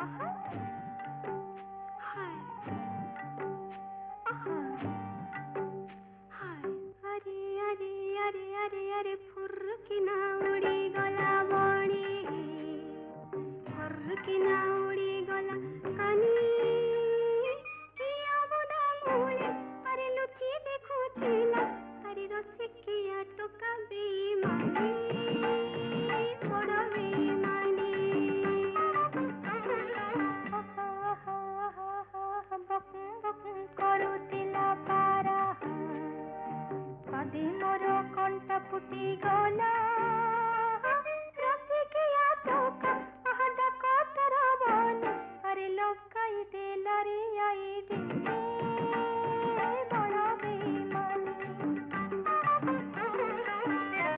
आहा हाय आहा हाय अरे अरे अरे अरे अरे फुर्रकिना उड़ी गला बणी फुर्रकिना उड़ी गला कानी किया बुदा मूले अरे लुची देखो चेला अरे रसे किया टोका बेईमानी बड़ा बेईमानी बकुं बकुं करुतिला पारा कदे मोर कंठ फुटी गला।